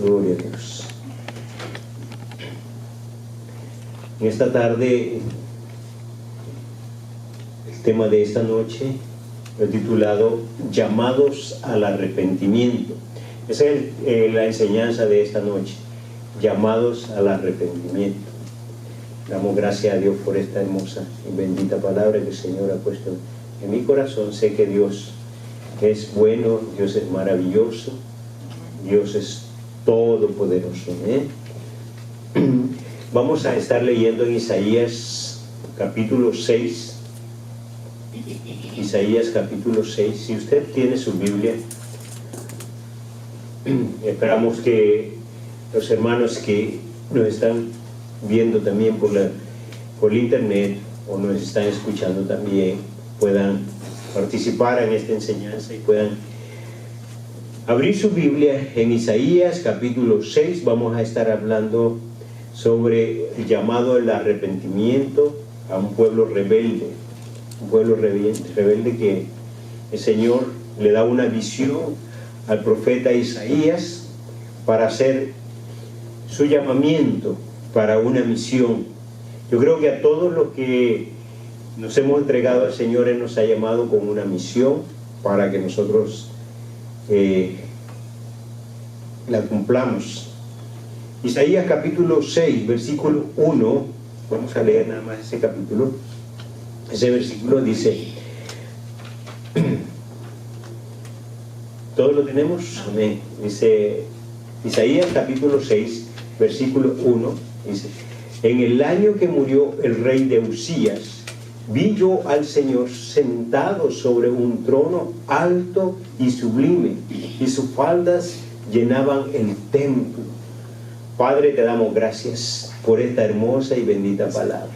Gloria a Dios. En esta tarde, el tema de esta noche lo he titulado Llamados al arrepentimiento. Esa es la enseñanza de esta noche, llamados al arrepentimiento. Damos gracias a Dios por esta hermosa y bendita palabra que el Señor ha puesto en mi corazón. Sé que Dios es bueno, Dios es maravilloso, Dios es todopoderoso. Vamos a estar leyendo en Isaías capítulo 6. Isaías capítulo 6. Si usted tiene su Biblia, esperamos que los hermanos que nos están viendo también por internet o nos están escuchando también puedan participar en esta enseñanza y puedan abrir su Biblia en Isaías capítulo 6. Vamos a estar hablando sobre el llamado al arrepentimiento a un pueblo rebelde. Un pueblo rebelde que el Señor le da una visión al profeta Isaías para hacer su llamamiento para una misión. Yo creo que a todos los que nos hemos entregado al Señor, Él nos ha llamado con una misión para que nosotros la cumplamos. Isaías capítulo 6, versículo 1, vamos a leer nada más ese capítulo. Ese versículo dice, ¿todos lo tenemos? Amén. Dice Isaías capítulo 6, versículo 1, dice, en el año que murió el rey de Uzías, vi yo al Señor sentado sobre un trono alto y sublime, y sus faldas llenaban el templo. Padre, te damos gracias por esta hermosa y bendita palabra.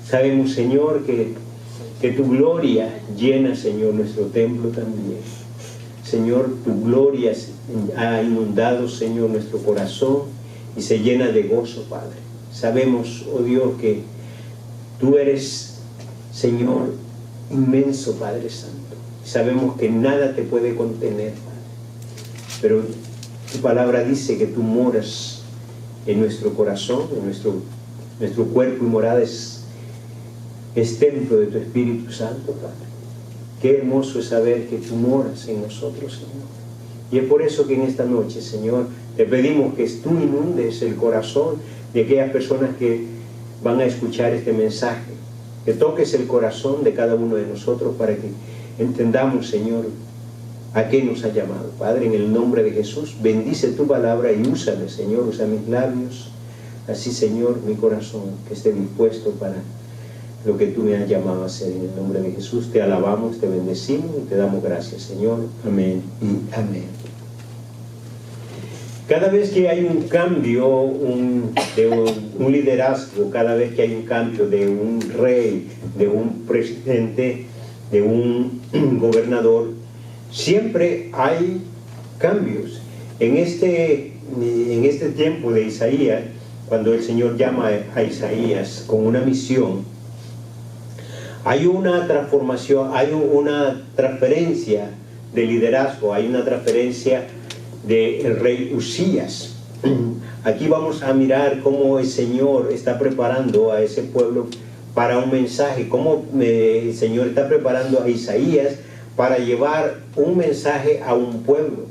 Sabemos, Señor, que tu gloria llena, Señor, nuestro templo también. Señor, tu gloria ha inundado, Señor, nuestro corazón y se llena de gozo, Padre. Sabemos, oh Dios, que tú eres, Señor, inmenso, Padre Santo. Sabemos que nada te puede contener, Padre. Pero tu palabra dice que tú moras en nuestro corazón, en nuestro cuerpo, y morada es templo de tu Espíritu Santo, Padre. Qué hermoso es saber que tú moras en nosotros, Señor. Y es por eso que en esta noche, Señor, te pedimos que tú inundes el corazón de aquellas personas que van a escuchar este mensaje, que toques el corazón de cada uno de nosotros para que entendamos, Señor, a qué nos ha llamado. Padre, en el nombre de Jesús, bendice tu palabra y úsame, Señor, usa mis labios, así, Señor, mi corazón, que esté dispuesto para lo que tú me has llamado a hacer. En el nombre de Jesús te alabamos, te bendecimos y te damos gracias, Señor. Amén y amén. Cada vez que hay un cambio de un liderazgo, cada vez que hay un cambio de un rey, de un presidente, de un gobernador, siempre hay cambios. En este tiempo de Isaías, cuando el Señor llama a Isaías con una misión, hay una transformación, hay una transferencia de liderazgo, hay una transferencia del rey Uzías. Aquí vamos a mirar cómo el Señor está preparando a ese pueblo para un mensaje, cómo el Señor está preparando a Isaías para llevar un mensaje a un pueblo,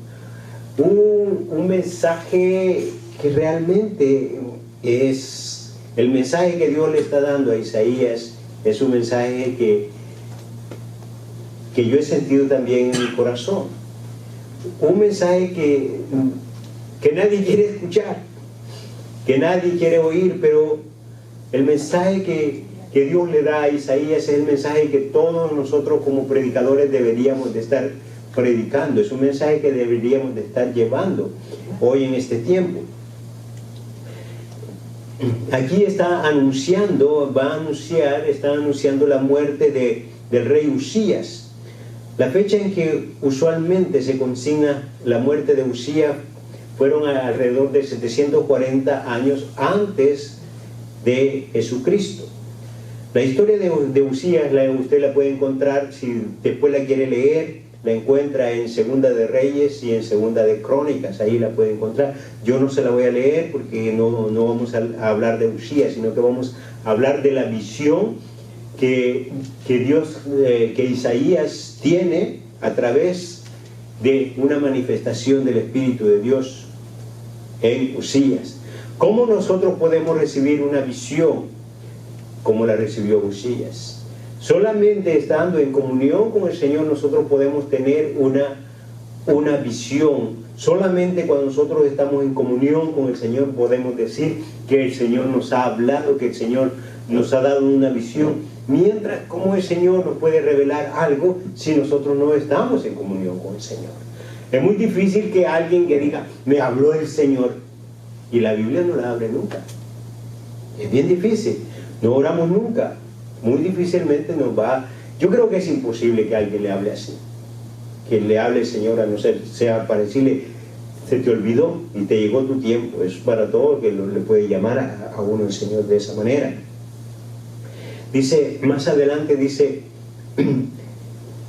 un mensaje que realmente es el mensaje que Dios le está dando a Isaías. Es un mensaje que yo he sentido también en mi corazón. Un mensaje que nadie quiere escuchar, que nadie quiere oír, pero el mensaje que Dios le da a Isaías es el mensaje que todos nosotros como predicadores deberíamos de estar predicando. Es un mensaje que deberíamos de estar llevando hoy en este tiempo. Aquí está anunciando la muerte del rey Uzías. La fecha en que usualmente se consigna la muerte de Uzías fueron alrededor de 740 años antes de Jesucristo. La historia de Uzías usted la puede encontrar, si después la quiere leer, la encuentra en Segunda de Reyes y en Segunda de Crónicas, ahí la puede encontrar. Yo no se la voy a leer porque no vamos a hablar de Usías, sino que vamos a hablar de la visión que Isaías tiene a través de una manifestación del Espíritu de Dios en Usías. ¿Cómo nosotros podemos recibir una visión como la recibió Usías? Solamente estando en comunión con el Señor nosotros podemos tener una visión. Solamente cuando nosotros estamos en comunión con el Señor podemos decir que el Señor nos ha hablado, que el Señor nos ha dado una visión. Mientras, ¿cómo el Señor nos puede revelar algo si nosotros no estamos en comunión con el Señor? Es muy difícil que alguien que diga, me habló el Señor, y la Biblia no la abre nunca. Es bien difícil. No oramos nunca. Muy difícilmente nos va. Yo creo que es imposible que alguien le hable así. Que le hable el Señor, a no ser, sea para decirle, se te olvidó y te llegó tu tiempo. Es para todo que le puede llamar a uno el Señor de esa manera. Dice, más adelante dice,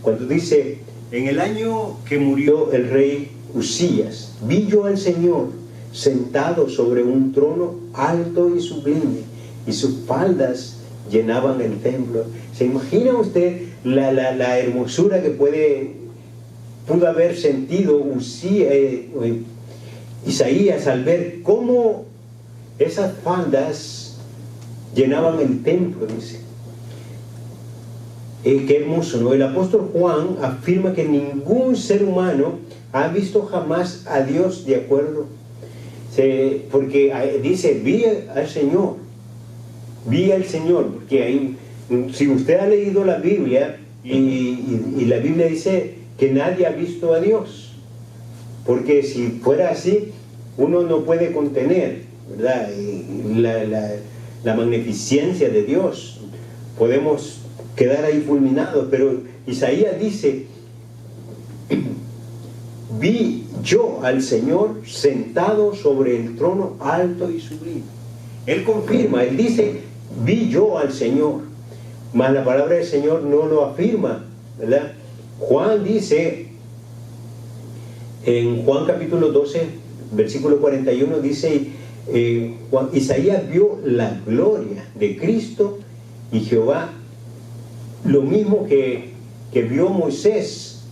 cuando dice, en el año que murió el rey Usías, vi yo al Señor sentado sobre un trono alto y sublime, y sus faldas llenaban el templo. ¿Se imagina usted la hermosura que pudo haber sentido Isaías al ver cómo esas faldas llenaban el templo? Dice, qué hermoso, ¿no? El apóstol Juan afirma que ningún ser humano ha visto jamás a Dios de acuerdo, porque dice, vi al Señor, porque ahí, si usted ha leído la Biblia, y la Biblia dice que nadie ha visto a Dios, porque si fuera así, uno no puede contener, ¿verdad?, la magnificencia de Dios. Podemos quedar ahí fulminados, pero Isaías dice, vi yo al Señor sentado sobre el trono alto y sublime. Él confirma, él dice, vi yo al Señor, mas la palabra del Señor no lo afirma, ¿verdad? Juan dice, en Juan capítulo 12, versículo 41, dice, Isaías vio la gloria de Cristo y Jehová, lo mismo que vio Moisés,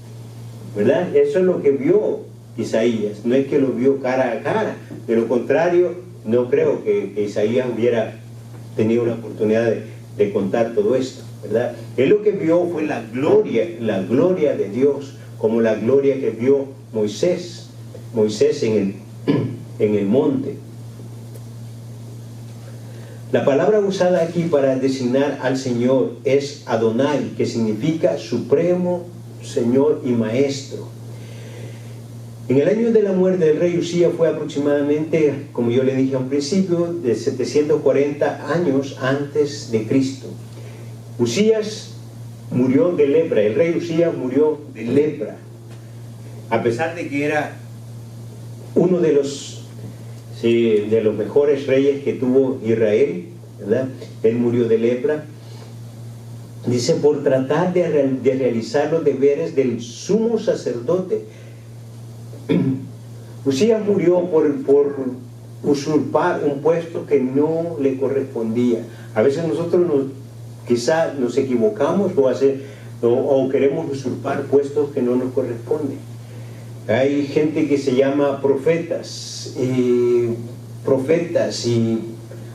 ¿verdad? Eso es lo que vio Isaías, no es que lo vio cara a cara. De lo contrario, no creo que Isaías hubiera tenido la oportunidad de contar todo esto, ¿verdad? Él lo que vio fue la gloria de Dios, como la gloria que vio Moisés en el monte. La palabra usada aquí para designar al Señor es Adonai, que significa Supremo, Señor y Maestro. En el año de la muerte del rey Usías fue aproximadamente, como yo le dije al principio, de 740 años antes de Cristo. Usías murió de lepra, el rey Usías murió de lepra, a pesar de que era uno de los mejores reyes que tuvo Israel, ¿verdad? Él murió de lepra. Dice, por tratar de realizar los deberes del sumo sacerdote. Usías murió por usurpar un puesto que no le correspondía. A veces nosotros quizá nos equivocamos o queremos usurpar puestos que no nos corresponden. Hay gente que se llama profetas y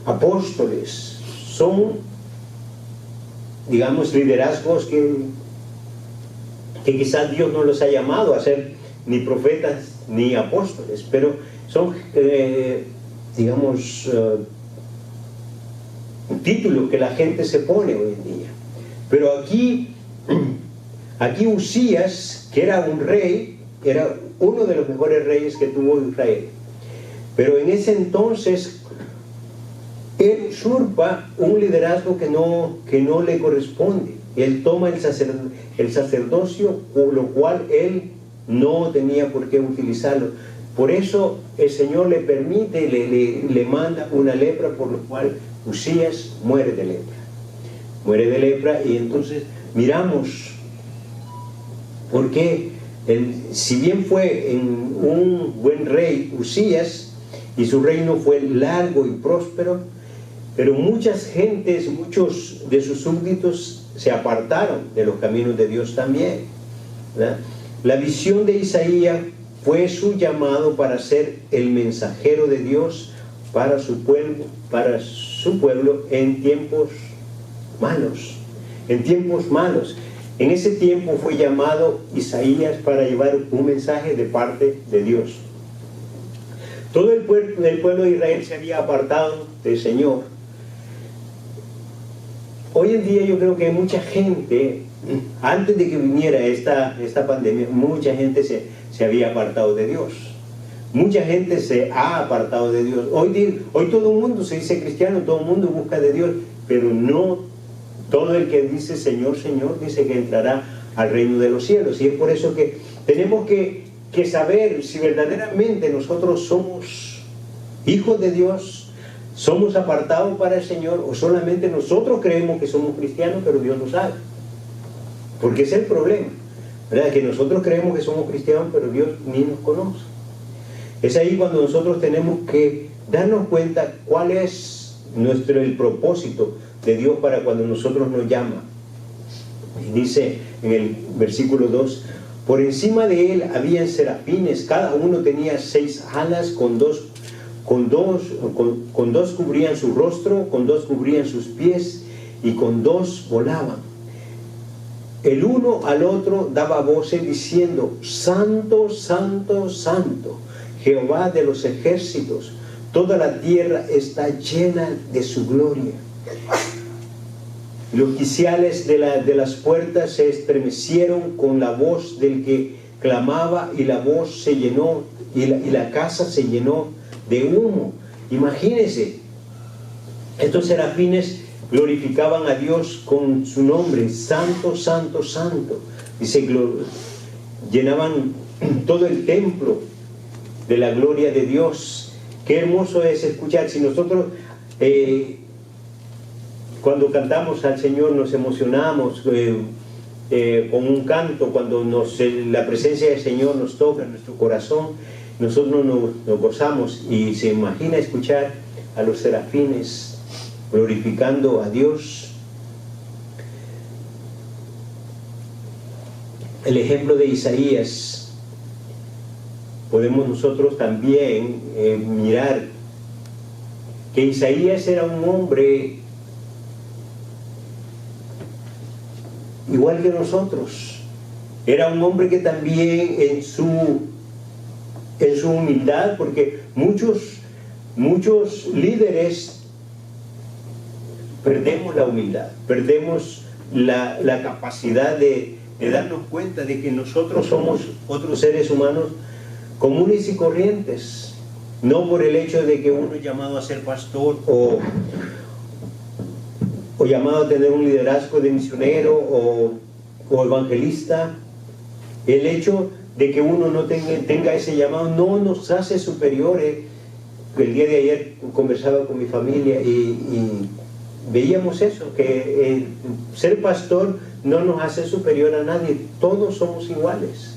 apóstoles. Son, digamos, liderazgos que quizás Dios no los ha llamado a ser ni profetas ni apóstoles, pero son, títulos que la gente se pone hoy en día. Pero aquí Usías, que era un rey, era uno de los mejores reyes que tuvo Israel, pero en ese entonces él usurpa un liderazgo que no le corresponde. Él toma el sacerdocio, lo cual él no tenía por qué utilizarlo. Por eso el Señor le permite, le manda una lepra, por lo cual Usías muere de lepra. Y entonces miramos por qué si bien fue un buen rey Usías, y su reino fue largo y próspero, pero muchas gentes, muchos de sus súbditos se apartaron de los caminos de Dios también, ¿verdad? La visión de Isaías fue su llamado para ser el mensajero de Dios para su pueblo en tiempos malos, en tiempos malos. En ese tiempo fue llamado Isaías para llevar un mensaje de parte de Dios. Todo el pueblo de Israel se había apartado del Señor. Hoy en día yo creo que mucha gente, antes de que viniera esta pandemia, mucha gente se había apartado de Dios. Mucha gente se ha apartado de Dios. Hoy todo el mundo se dice cristiano, todo el mundo busca de Dios, pero no todo el que dice Señor, Señor, dice que entrará al reino de los cielos. Y es por eso que tenemos que saber si verdaderamente nosotros somos hijos de Dios, somos apartados para el Señor, o solamente nosotros creemos que somos cristianos, pero Dios no sabe. Porque ese es el problema, ¿verdad? Que nosotros creemos que somos cristianos, pero Dios ni nos conoce. Es ahí cuando nosotros tenemos que darnos cuenta cuál es el propósito de Dios para cuando nosotros nos llama. Y dice en el versículo 2, por encima de él habían serafines, cada uno tenía 6 alas, con dos cubrían su rostro, con 2 cubrían sus pies, y con 2 volaban. El uno al otro daba voces diciendo, Santo, Santo, Santo, Jehová de los ejércitos, toda la tierra está llena de su gloria. Los quiciales de las puertas se estremecieron con la voz del que clamaba, y la voz se llenó, y la casa se llenó de humo. Imagínense, estos serafines glorificaban a Dios con su nombre, Santo, Santo, Santo. Dice, llenaban todo el templo de la gloria de Dios. Qué hermoso es escuchar. Si nosotros cuando cantamos al Señor nos emocionamos con un canto, cuando la presencia del Señor nos toca en nuestro corazón, nosotros nos gozamos. Y se imagina escuchar a los serafines glorificando a Dios. El ejemplo de Isaías, podemos nosotros también mirar que Isaías era un hombre igual que nosotros. Era un hombre que también en su humildad, porque muchos líderes perdemos la humildad, perdemos la capacidad de darnos cuenta de que nosotros somos otros seres humanos comunes y corrientes, no por el hecho de que uno es llamado a ser pastor o llamado a tener un liderazgo de misionero o evangelista. El hecho de que uno no tenga ese llamado no nos hace superiores. El día de ayer conversaba con mi familia y veíamos eso, que ser pastor no nos hace superior a nadie. Todos somos iguales.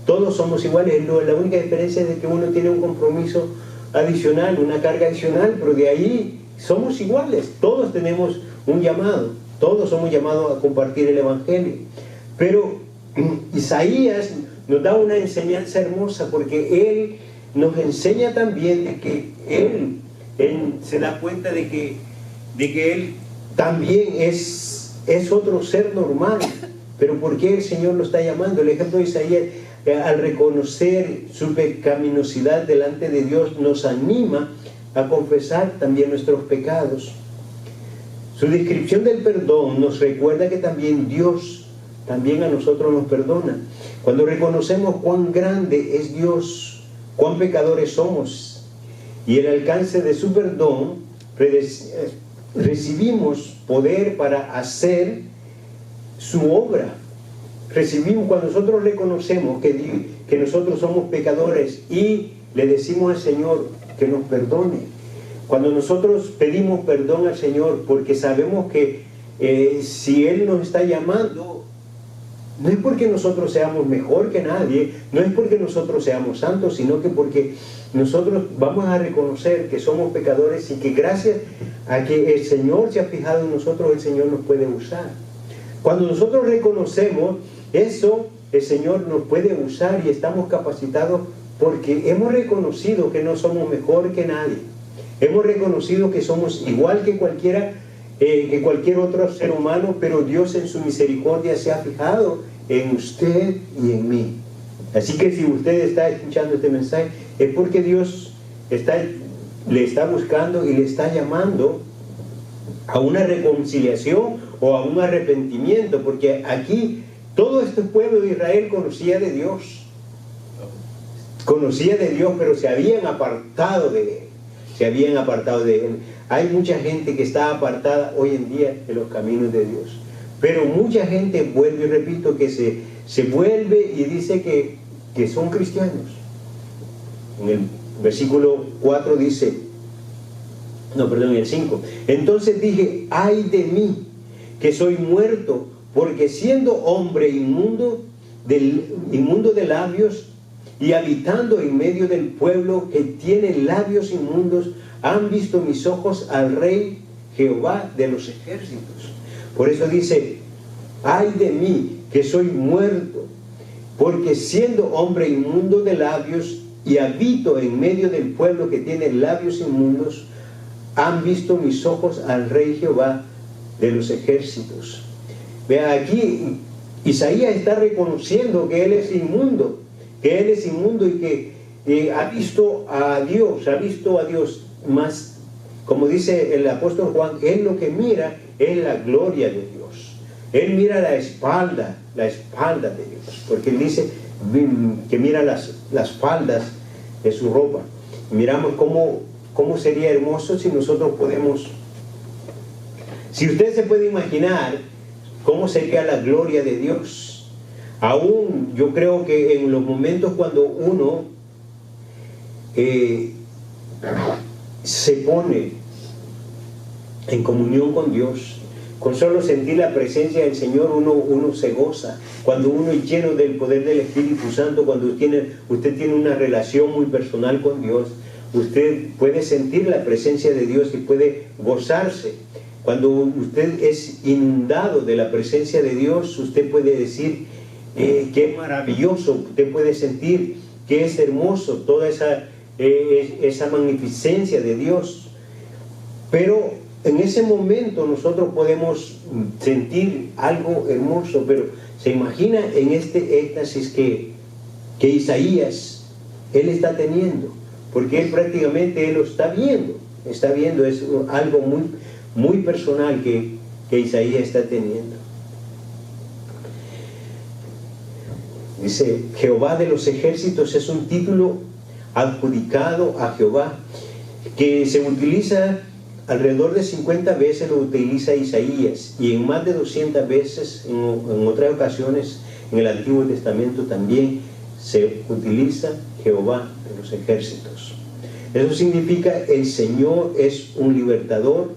Todos somos iguales. La única diferencia es de que uno tiene un compromiso adicional, una carga adicional, pero de ahí somos iguales. Todos tenemos un llamado. Todos somos llamados a compartir el Evangelio. Pero Isaías nos da una enseñanza hermosa, porque él nos enseña también de que él se da cuenta de que él también es otro ser normal. Pero ¿por qué el Señor lo está llamando? El ejemplo de Isaías, al reconocer su pecaminosidad delante de Dios, nos anima a confesar también nuestros pecados. Su descripción del perdón nos recuerda que también Dios también a nosotros nos perdona. Cuando reconocemos cuán grande es Dios, cuán pecadores somos, y el alcance de su perdón, recibimos poder para hacer su obra. Cuando nosotros reconocemos que nosotros somos pecadores y le decimos al Señor que nos perdone. Cuando nosotros pedimos perdón al Señor, porque sabemos que si Él nos está llamando, No es porque nosotros seamos mejor que nadie, no es porque nosotros seamos santos, sino que porque nosotros vamos a reconocer que somos pecadores y que gracias a que el Señor se ha fijado en nosotros, el Señor nos puede usar. Cuando nosotros reconocemos eso, el Señor nos puede usar y estamos capacitados porque hemos reconocido que no somos mejor que nadie. Hemos reconocido que somos igual que cualquier otro ser humano, pero Dios en su misericordia se ha fijado en usted y en mí. Así que si usted está escuchando este mensaje, es porque Dios le está buscando y le está llamando a una reconciliación o a un arrepentimiento, porque aquí todo este pueblo de Israel conocía de Dios, pero se habían apartado de Él. Hay mucha gente que está apartada hoy en día de los caminos de Dios, pero mucha gente vuelve, y repito, que se vuelve y dice que son cristianos. En el versículo 4 dice, en el 5, entonces dije, ay de mí, que soy muerto, porque siendo hombre inmundo de labios y habitando en medio del pueblo que tiene labios inmundos, han visto mis ojos al Rey Jehová de los ejércitos. Por eso dice, ay de mí, que soy muerto, porque siendo hombre inmundo de labios y habito en medio del pueblo que tiene labios inmundos, han visto mis ojos al Rey Jehová de los ejércitos. Vea, aquí Isaías está reconociendo que él es inmundo, y que ha visto a Dios, más, como dice el apóstol Juan, él lo que mira es la gloria de Dios. Él mira la espalda de Dios, porque él dice que mira las faldas de su ropa. Miramos cómo sería hermoso si nosotros podemos, si usted se puede imaginar cómo sería la gloria de Dios. Aún yo creo que en los momentos cuando uno se pone en comunión con Dios, con solo sentir la presencia del Señor, uno se goza. Cuando uno es lleno del poder del Espíritu Santo, cuando usted tiene una relación muy personal con Dios, usted puede sentir la presencia de Dios y puede gozarse. Cuando usted es inundado de la presencia de Dios, usted puede decir, qué maravilloso, usted puede sentir que es hermoso toda esa magnificencia de Dios. Pero en ese momento nosotros podemos sentir algo hermoso, pero se imagina en este éxtasis que Isaías, él está teniendo, porque él prácticamente lo está viendo, es algo muy personal que Isaías está teniendo. Dice, Jehová de los ejércitos es un título adjudicado a Jehová, que se utiliza alrededor de 50 veces, lo utiliza Isaías, y en más de 200 veces, en otras ocasiones, en el Antiguo Testamento también se utiliza Jehová de los ejércitos. Eso significa, el Señor es un libertador,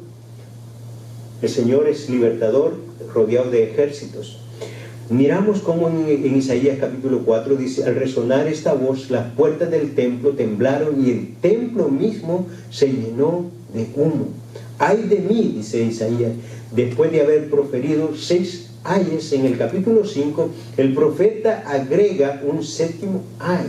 el Señor es libertador rodeado de ejércitos. Miramos cómo en Isaías capítulo 4 dice, al resonar esta voz, las puertas del templo temblaron y el templo mismo se llenó de humo. Ay de mí, dice Isaías, después de haber proferido 6 ayes en el capítulo 5, el profeta agrega un 7º ay.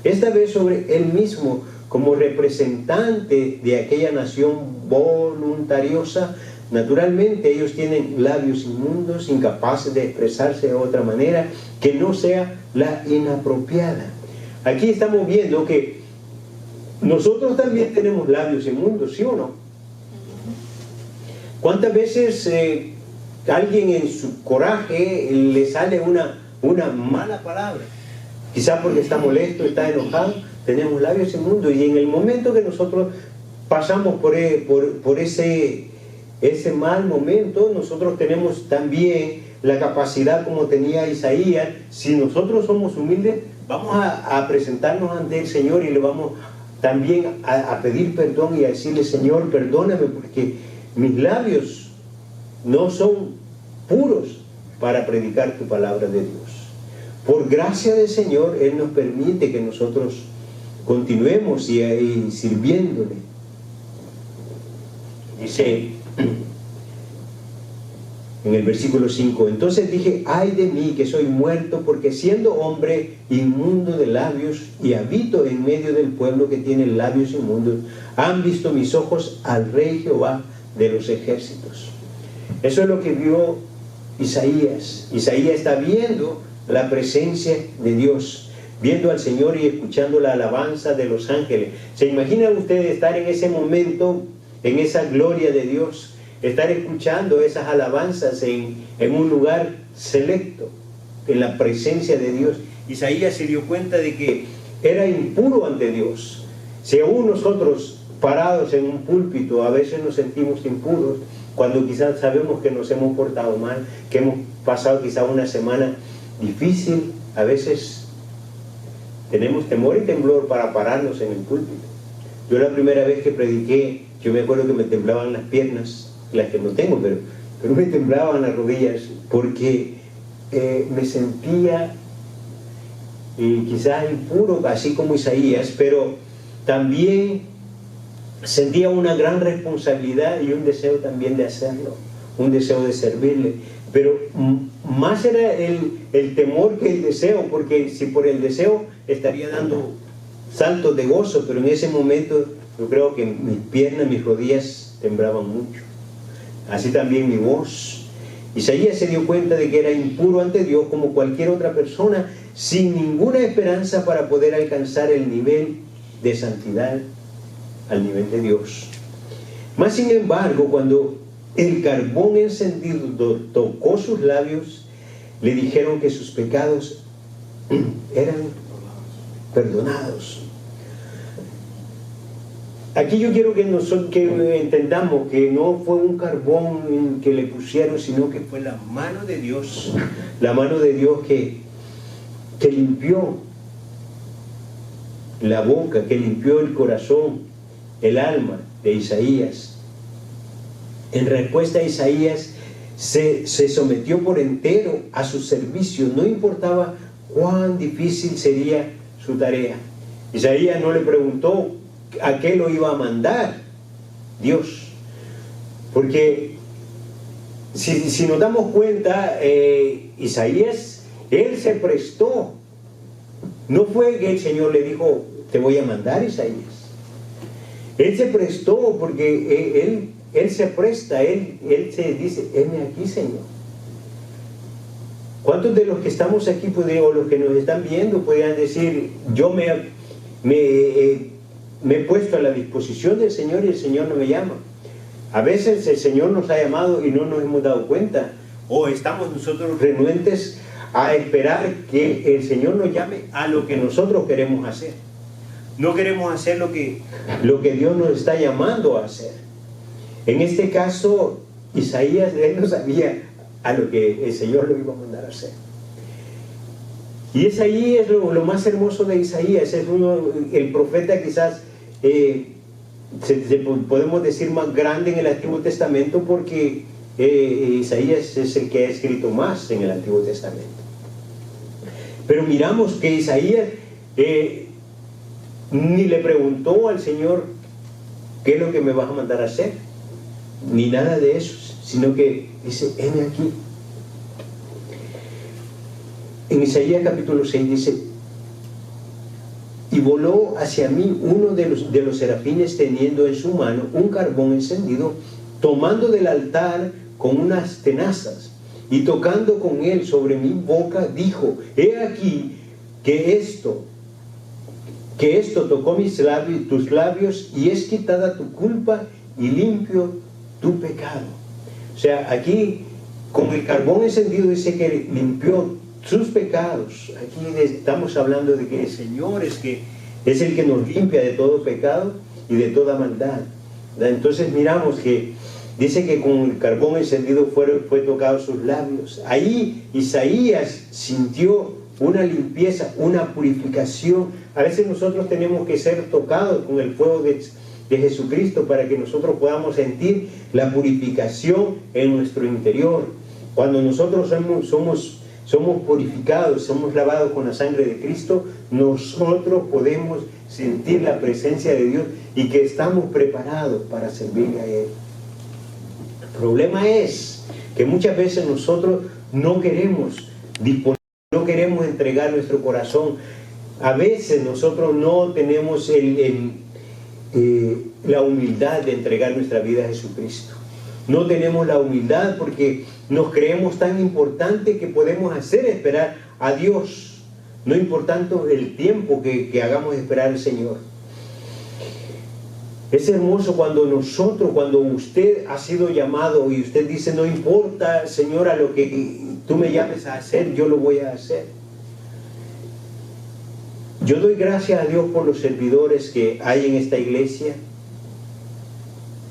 Esta vez sobre él mismo, como representante de aquella nación voluntariosa. Naturalmente ellos tienen labios inmundos, incapaces de expresarse de otra manera que no sea la inapropiada. Aquí estamos viendo que nosotros también tenemos labios inmundos, ¿sí o no? ¿Cuántas veces alguien en su coraje le sale una mala palabra? Quizás porque está molesto, está enojado, tenemos labios inmundos, y en el momento que nosotros pasamos por ese mal momento, nosotros tenemos también la capacidad, como tenía Isaías. Si nosotros somos humildes, vamos a presentarnos ante el Señor y le vamos también a pedir perdón y a decirle, Señor, perdóname porque mis labios no son puros, para predicar tu palabra de Dios. Por gracia del Señor, Él nos permite que nosotros continuemos y sirviéndole. Dice en el versículo 5: entonces dije, ay de mí que soy muerto, porque siendo hombre inmundo de labios y habito en medio del pueblo que tiene labios inmundos, han visto mis ojos al Rey Jehová de los ejércitos. Eso es lo que vio Isaías. Isaías está viendo la presencia de Dios, viendo al Señor y escuchando la alabanza de los ángeles. ¿Se imagina usted estar en ese momento, en esa gloria de Dios? Estar escuchando esas alabanzas en un lugar selecto, en la presencia de Dios. Isaías se dio cuenta de que era impuro ante Dios. Si aún nosotros parados en un púlpito a veces nos sentimos impuros, cuando quizás sabemos que nos hemos portado mal, que hemos pasado quizás una semana difícil, a veces tenemos temor y temblor para pararnos en el púlpito. Yo la primera vez que prediqué, yo me acuerdo que me temblaban las piernas, las que no tengo, pero me temblaban las rodillas, porque me sentía quizás impuro, así como Isaías, pero también sentía una gran responsabilidad y un deseo también de hacerlo, un deseo de servirle. Pero más era el temor que el deseo, porque si por el deseo estaría dando saltos de gozo, pero en ese momento yo creo que mis piernas, mis rodillas temblaban mucho. Así también mi voz. Isaías se dio cuenta de que era impuro ante Dios como cualquier otra persona, sin ninguna esperanza para poder alcanzar el nivel de santidad al nivel de Dios. Mas sin embargo, cuando el carbón encendido tocó sus labios, le dijeron que sus pecados eran perdonados. Aquí yo quiero que entendamos que no fue un carbón que le pusieron, sino que fue la mano de Dios que limpió la boca, que limpió el corazón, el alma de Isaías. En respuesta, Isaías se sometió por entero a su servicio, no importaba cuán difícil sería su tarea. Isaías no le preguntó a qué lo iba a mandar Dios, porque si nos damos cuenta, Isaías, él se prestó. No fue que el Señor le dijo, te voy a mandar, Isaías. Él se prestó, porque él se presta, él se dice, heme aquí, Señor. ¿Cuántos de los que estamos aquí o los que nos están viendo podrían decir, yo me he puesto a la disposición del Señor y el Señor no me llama? A veces el Señor nos ha llamado y no nos hemos dado cuenta, o estamos nosotros renuentes a esperar que el Señor nos llame a lo que nosotros queremos hacer. No queremos hacer lo que Dios nos está llamando a hacer. En este caso, Isaías, él no sabía a lo que el Señor lo iba a mandar a hacer. Y es ahí es lo más hermoso de Isaías. Es el profeta quizás podemos decir más grande en el Antiguo Testamento, porque Isaías es el que ha escrito más en el Antiguo Testamento. Pero miramos que Isaías ni le preguntó al Señor qué es lo que me vas a mandar a hacer, ni nada de eso, sino que dice, heme aquí. En Isaías capítulo 6 dice, y voló hacia mí uno de los serafines teniendo en su mano un carbón encendido, tomando del altar con unas tenazas, y tocando con él sobre mi boca, dijo, he aquí que esto tocó tus labios, y es quitada tu culpa y limpio tu pecado. O sea, aquí con el carbón encendido dice que limpió sus pecados. Aquí estamos hablando de que el Señor es el que nos limpia de todo pecado y de toda maldad. Entonces miramos que dice que con el carbón encendido fue tocado sus labios. Ahí Isaías sintió una limpieza, una purificación. A veces nosotros tenemos que ser tocados con el fuego de Jesucristo para que nosotros podamos sentir la purificación en nuestro interior. Cuando nosotros somos purificados, somos lavados con la sangre de Cristo, nosotros podemos sentir la presencia de Dios y que estamos preparados para servirle a Él. El problema es que muchas veces nosotros no queremos disponer, no queremos entregar nuestro corazón. A veces nosotros no tenemos la humildad de entregar nuestra vida a Jesucristo. No tenemos la humildad porque nos creemos tan importantes que podemos hacer esperar a Dios, no importando el tiempo que hagamos esperar al Señor. Es hermoso cuando usted ha sido llamado y usted dice, no importa, Señor, a lo que tú me llames a hacer, yo lo voy a hacer. Yo doy gracias a Dios por los servidores que hay en esta iglesia,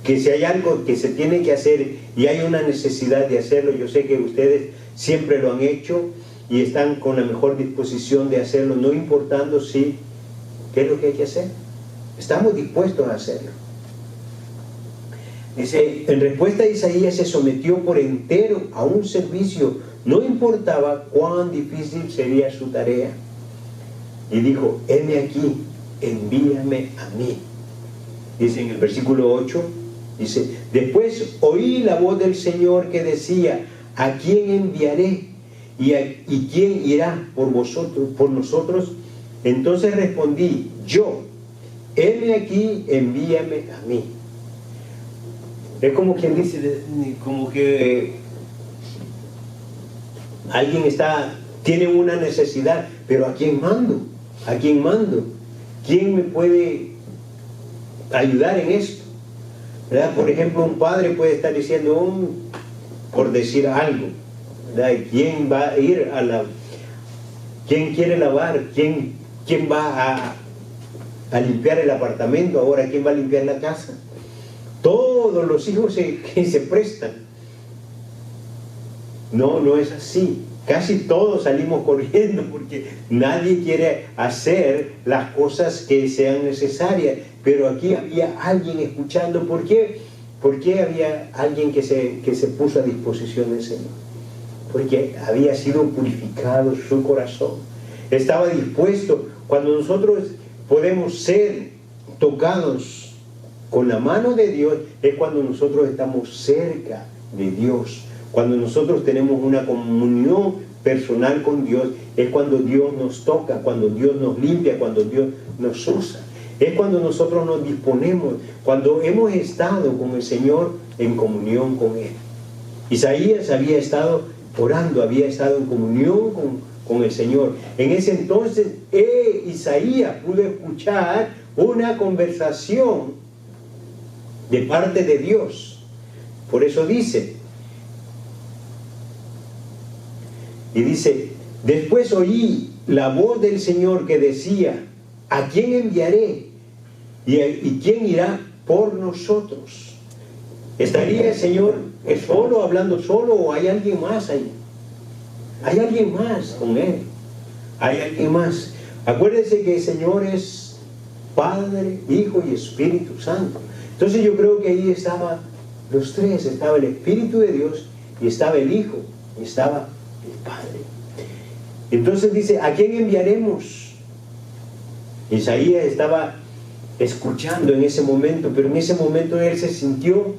que si hay algo que se tiene que hacer y hay una necesidad de hacerlo, yo sé que ustedes siempre lo han hecho y están con la mejor disposición de hacerlo, no importando si, ¿qué es lo que hay que hacer? Estamos dispuestos a hacerlo. Dice, en respuesta a Isaías se sometió por entero a un servicio, no importaba cuán difícil sería su tarea. Y dijo, heme aquí, envíame a mí. Dice en el versículo 8, dice, después oí la voz del Señor que decía, ¿a quién enviaré? ¿Y quién irá por nosotros? Entonces respondí, yo, heme aquí, envíame a mí. Es como quien dice, como que alguien tiene una necesidad, pero ¿a quién mando? ¿A quién mando? ¿Quién me puede ayudar en esto? ¿Verdad? Por ejemplo, un padre puede estar diciendo, por decir algo, ¿verdad? ¿Quién va a ir quién quiere lavar? ¿Quién va a limpiar el apartamento? Ahora, ¿quién va a limpiar la casa? Todos los hijos se prestan. No es así. Casi todos salimos corriendo porque nadie quiere hacer las cosas que sean necesarias. Pero aquí había alguien escuchando. ¿Por qué? Porque había alguien que se puso a disposición del Señor. Porque había sido purificado su corazón. Estaba dispuesto. Cuando nosotros podemos ser tocados con la mano de Dios, es cuando nosotros estamos cerca de Dios. Cuando nosotros tenemos una comunión personal con Dios, es cuando Dios nos toca, cuando Dios nos limpia, cuando Dios nos usa. Es cuando nosotros nos disponemos, cuando hemos estado con el Señor en comunión con Él. Isaías había estado orando, había estado en comunión con el Señor. En ese entonces, Isaías pudo escuchar una conversación de parte de Dios. Por eso dice, después oí la voz del Señor que decía, ¿a quién enviaré? ¿Y quién irá por nosotros? ¿Estaría el Señor solo, hablando solo, o hay alguien más ahí? Hay alguien más con Él. Hay alguien más. Acuérdense que el Señor es Padre, Hijo y Espíritu Santo. Entonces yo creo que ahí estaban los tres. Estaba el Espíritu de Dios, y estaba el Hijo, y estaba el Padre. Entonces dice, ¿a quién enviaremos? Isaías estaba escuchando en ese momento, pero en ese momento él se sintió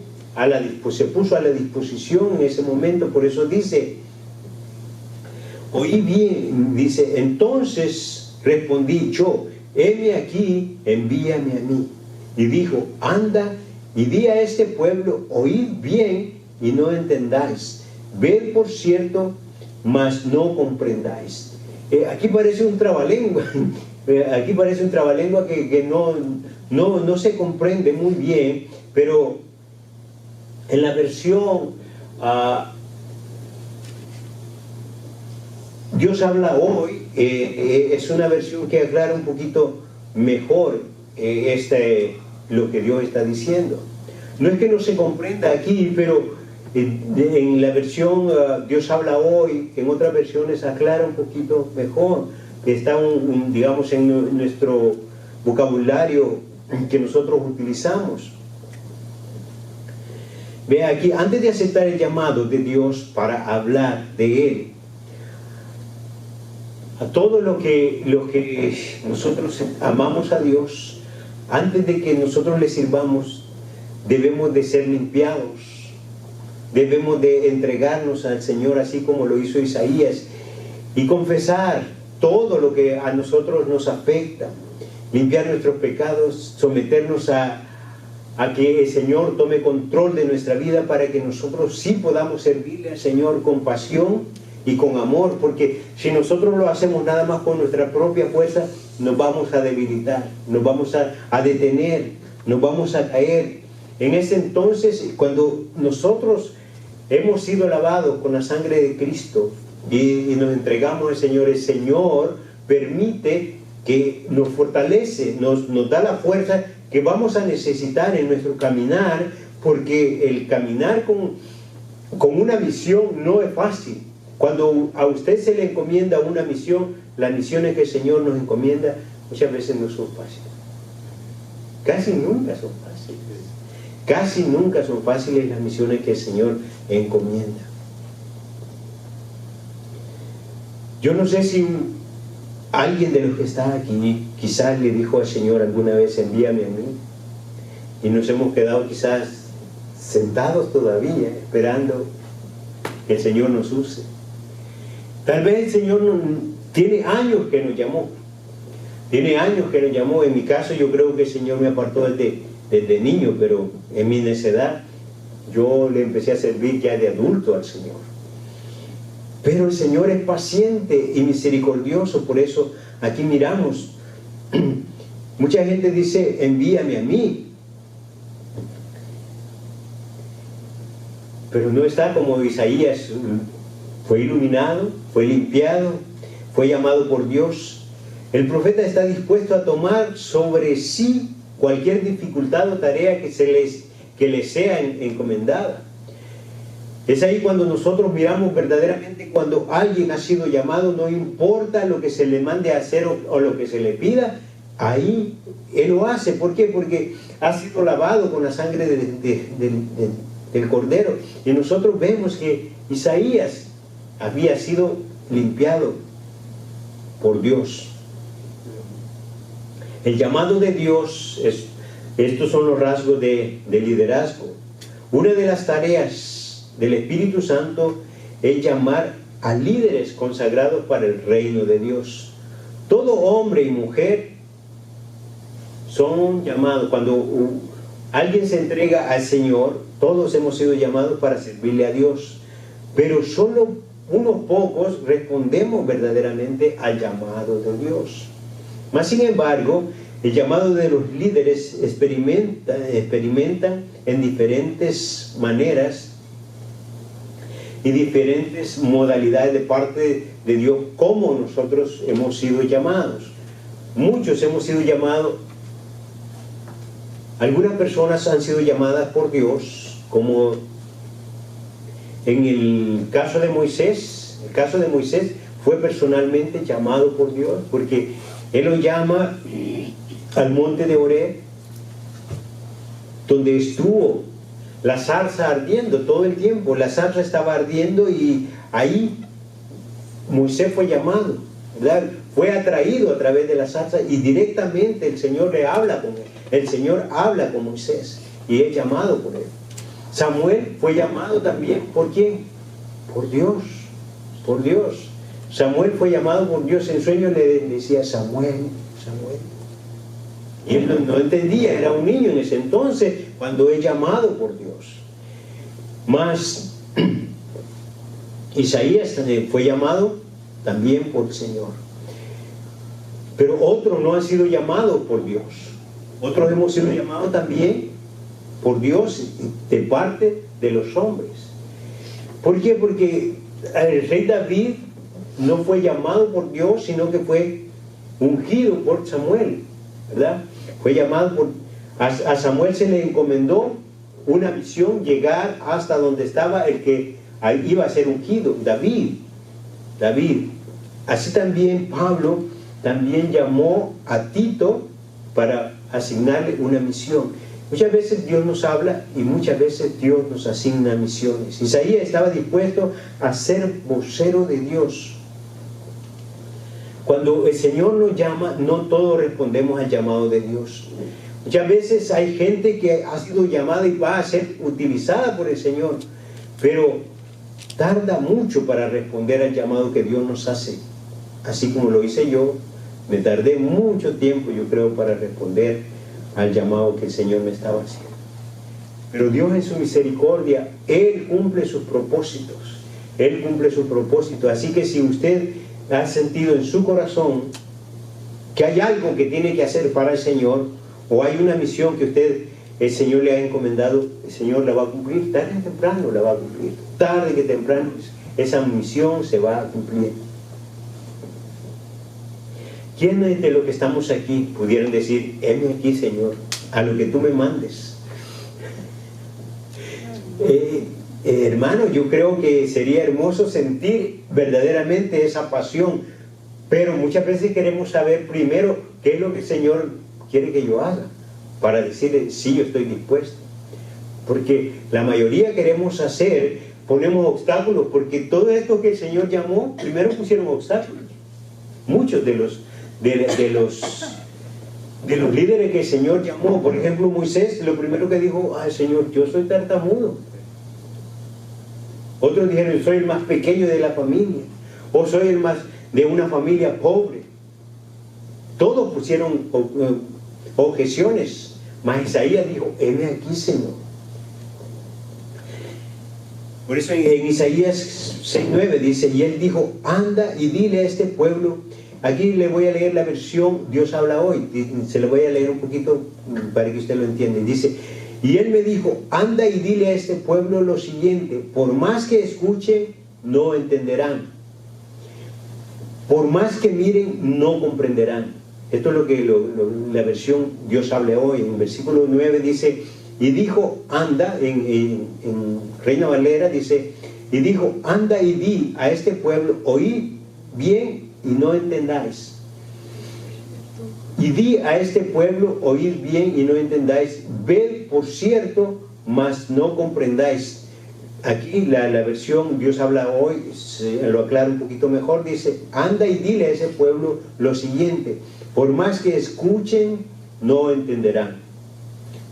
se puso a la disposición en ese momento. Por eso dice, oí bien, dice, entonces respondí yo, heme aquí, envíame a mí. Y dijo, anda y di a este pueblo, oíd bien y no entendáis, ved por cierto, mas no comprendáis. Aquí parece un trabalengua. Aquí parece un trabalengua que no se comprende muy bien, pero en la versión Dios habla hoy, es una versión que aclara un poquito mejor lo que Dios está diciendo. No es que no se comprenda aquí, pero en la versión Dios habla hoy, en otras versiones aclara un poquito mejor. Está digamos en nuestro vocabulario que nosotros utilizamos. Vea aquí, antes de aceptar el llamado de Dios para hablar de Él, a todo lo que nosotros amamos a Dios, antes de que nosotros le sirvamos, debemos de ser limpiados, debemos de entregarnos al Señor así como lo hizo Isaías y confesar todo lo que a nosotros nos afecta, limpiar nuestros pecados, someternos a que el Señor tome control de nuestra vida para que nosotros sí podamos servirle al Señor con pasión y con amor, porque si nosotros lo hacemos nada más con nuestra propia fuerza, nos vamos a debilitar, nos vamos a detener, nos vamos a caer. En ese entonces, cuando nosotros hemos sido lavados con la sangre de Cristo y nos entregamos al Señor, el Señor permite que nos fortalece, nos da la fuerza que vamos a necesitar en nuestro caminar, porque el caminar con una misión no es fácil. Cuando a usted se le encomienda una misión, las misiones que el Señor nos encomienda muchas veces no son fáciles. Casi nunca son fáciles. Casi nunca son fáciles las misiones que el Señor encomienda. Yo no sé si alguien de los que está aquí quizás le dijo al Señor alguna vez, envíame a mí, y nos hemos quedado quizás sentados todavía esperando que el Señor nos use. Tal vez el Señor tiene años que nos llamó, tiene años que nos llamó. En mi caso yo creo que el Señor me apartó desde niño, pero en mi necedad yo le empecé a servir ya de adulto al Señor. Pero el Señor es paciente y misericordioso, por eso aquí miramos. Mucha gente dice, envíame a mí. Pero no está como Isaías, fue iluminado, fue limpiado, fue llamado por Dios. El profeta está dispuesto a tomar sobre sí cualquier dificultad o tarea que le sea encomendada. Es ahí cuando nosotros miramos verdaderamente, cuando alguien ha sido llamado, no importa lo que se le mande a hacer o lo que se le pida, ahí Él lo hace. ¿Por qué? Porque ha sido lavado con la sangre del Cordero. Y nosotros vemos que Isaías había sido limpiado por Dios. El llamado de Dios, estos son los rasgos de liderazgo. Una de las tareas del Espíritu Santo es llamar a líderes consagrados para el reino de Dios. Todo hombre y mujer son llamados. Cuando alguien se entrega al Señor, todos hemos sido llamados para servirle a Dios, pero solo unos pocos respondemos verdaderamente al llamado de Dios. Mas sin embargo, el llamado de los líderes experimentan en diferentes maneras y diferentes modalidades de parte de Dios, como nosotros hemos sido llamados. Muchos hemos sido llamados. Algunas personas han sido llamadas por Dios, como en el caso de Moisés. El caso de Moisés fue personalmente llamado por Dios, porque Él lo llama al monte de Horeb, donde estuvo la zarza ardiendo todo el tiempo. La zarza estaba ardiendo y ahí Moisés fue llamado, ¿verdad? Fue atraído a través de la zarza y directamente el Señor le habla con él. El Señor habla con Moisés y es llamado por él. Samuel fue llamado también. ¿Por quién? Por Dios. Por Dios. Samuel fue llamado por Dios. En sueño le decía Samuel, Samuel. Y él no entendía, era un niño en ese entonces cuando es llamado por Dios. Mas Isaías fue llamado también por el Señor. Pero otros no han sido llamados por Dios. Otros hemos sido llamados también por Dios de parte de los hombres. ¿Por qué? Porque el rey David no fue llamado por Dios, sino que fue ungido por Samuel, ¿verdad? Fue llamado a Samuel se le encomendó una misión, llegar hasta donde estaba el que iba a ser ungido, David. Así también Pablo también llamó a Tito para asignarle una misión. Muchas veces Dios nos habla y muchas veces Dios nos asigna misiones. Isaías estaba dispuesto a ser vocero de Dios. Cuando el Señor nos llama, no todos respondemos al llamado de Dios. Muchas veces hay gente que ha sido llamada y va a ser utilizada por el Señor, pero tarda mucho para responder al llamado que Dios nos hace. Así como lo hice yo, me tardé mucho tiempo, yo creo, para responder al llamado que el Señor me estaba haciendo. Pero Dios en su misericordia, Él cumple sus propósitos. Él cumple sus propósitos. Así que si usted ha sentido en su corazón que hay algo que tiene que hacer para el Señor, o hay una misión que el Señor le ha encomendado, el Señor la va a cumplir, tarde que temprano la va a cumplir. Tarde que temprano esa misión se va a cumplir. ¿Quiénes de los que estamos aquí pudieran decir, heme aquí, Señor, a lo que tú me mandes? Hermano, yo creo que sería hermoso sentir verdaderamente esa pasión, pero muchas veces queremos saber primero qué es lo que el Señor quiere que yo haga, para decirle, sí, yo estoy dispuesto. Porque la mayoría queremos hacer, ponemos obstáculos, porque todo esto que el Señor llamó, primero pusieron obstáculos. Muchos de los líderes que el Señor llamó, por ejemplo Moisés, lo primero que dijo, ay Señor, yo soy tartamudo. Otros dijeron, soy el más pequeño de la familia, o soy el más de una familia pobre. Todos pusieron objeciones, mas Isaías dijo, heme aquí, Señor. Por eso en Isaías 6:9 dice, y él dijo, anda y dile a este pueblo. Aquí le voy a leer la versión Dios habla hoy, se lo voy a leer un poquito para que usted lo entienda. Dice, y él me dijo, anda y dile a este pueblo lo siguiente, por más que escuchen, no entenderán, por más que miren, no comprenderán. Esto es lo que la versión Dios habla hoy. En el versículo 9 dice, y dijo, anda, en Reina Valera dice, y dijo, anda y di a este pueblo, oí bien y no entendáis. Y di a este pueblo, oíd bien y no entendáis, ved por cierto, mas no comprendáis. Aquí la versión Dios habla hoy lo aclara un poquito mejor, dice, anda y dile a ese pueblo lo siguiente, por más que escuchen, no entenderán,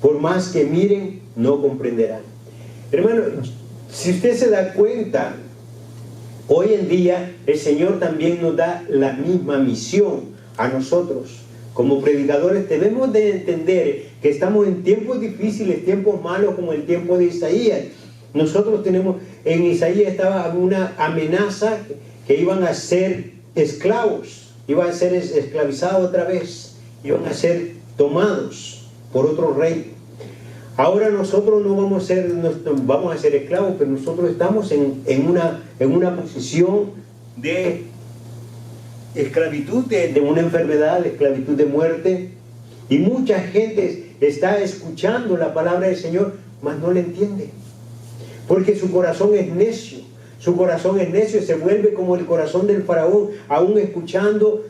por más que miren, no comprenderán. Hermano, si usted se da cuenta, hoy en día el Señor también nos da la misma misión a nosotros. Como predicadores debemos de entender que estamos en tiempos difíciles, tiempos malos como el tiempo de Isaías. Nosotros tenemos, en Isaías estaba una amenaza que iban a ser esclavos, iban a ser esclavizados otra vez, iban a ser tomados por otro rey. Ahora nosotros no vamos a ser esclavos, pero nosotros estamos en una posición de esclavitud, de una enfermedad, de esclavitud de muerte. Y mucha gente está escuchando la palabra del Señor, mas no la entiende. Porque su corazón es necio. Su corazón es necio, se vuelve como el corazón del faraón, aún escuchando.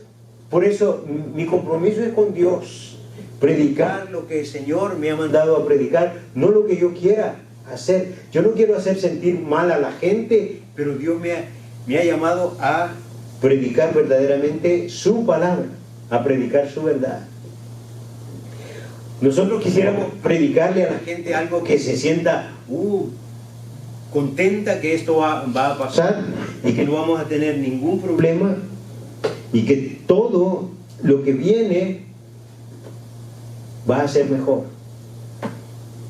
Por eso mi compromiso es con Dios. Predicar lo que el Señor me ha mandado a predicar, no lo que yo quiera hacer. Yo no quiero hacer sentir mal a la gente, pero Dios me ha llamado a predicar verdaderamente su palabra, a predicar su verdad. Nosotros quisiéramos predicarle a la gente algo que se sienta contenta que esto va a pasar y que no vamos a tener ningún problema y que todo lo que viene va a ser mejor.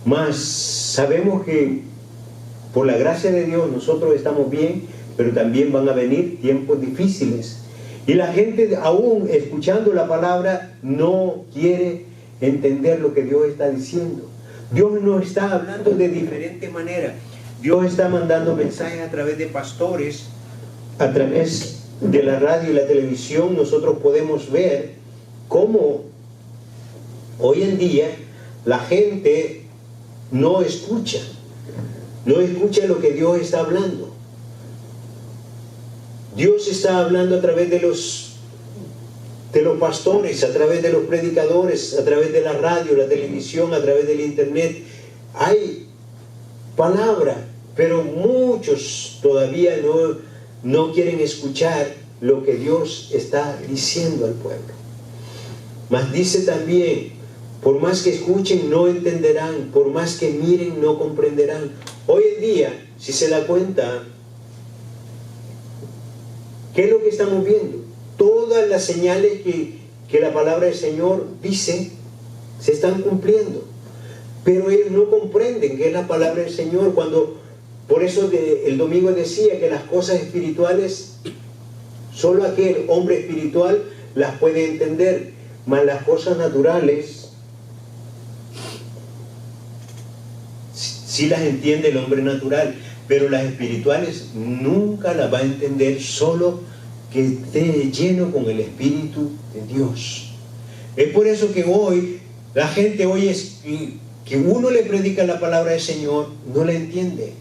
Mas sabemos que por la gracia de Dios nosotros estamos bien, pero también van a venir tiempos difíciles. Y la gente, aún escuchando la palabra, no quiere entender lo que Dios está diciendo. Dios nos está hablando de diferente manera. Dios está mandando mensajes a través de pastores, a través de la radio y la televisión. Nosotros podemos ver cómo hoy en día la gente no escucha lo que Dios está hablando. Dios está hablando a través de los de los pastores, a través de los predicadores, a través de la radio, la televisión, a través del internet. Hay palabra, pero muchos todavía no quieren escuchar lo que Dios está diciendo al pueblo. Mas dice también, por más que escuchen no entenderán, por más que miren no comprenderán. Hoy en día, si se da cuenta, ¿qué es lo que estamos viendo? Todas las señales que la palabra del Señor dice se están cumpliendo, pero ellos no comprenden qué es la palabra del Señor. Por eso el domingo decía que las cosas espirituales solo aquel hombre espiritual las puede entender, mas las cosas naturales sí las entiende el hombre natural, pero las espirituales nunca las va a entender, solo que esté lleno con el Espíritu de Dios. Es por eso que hoy la gente oye que uno le predica la palabra del Señor, no la entiende,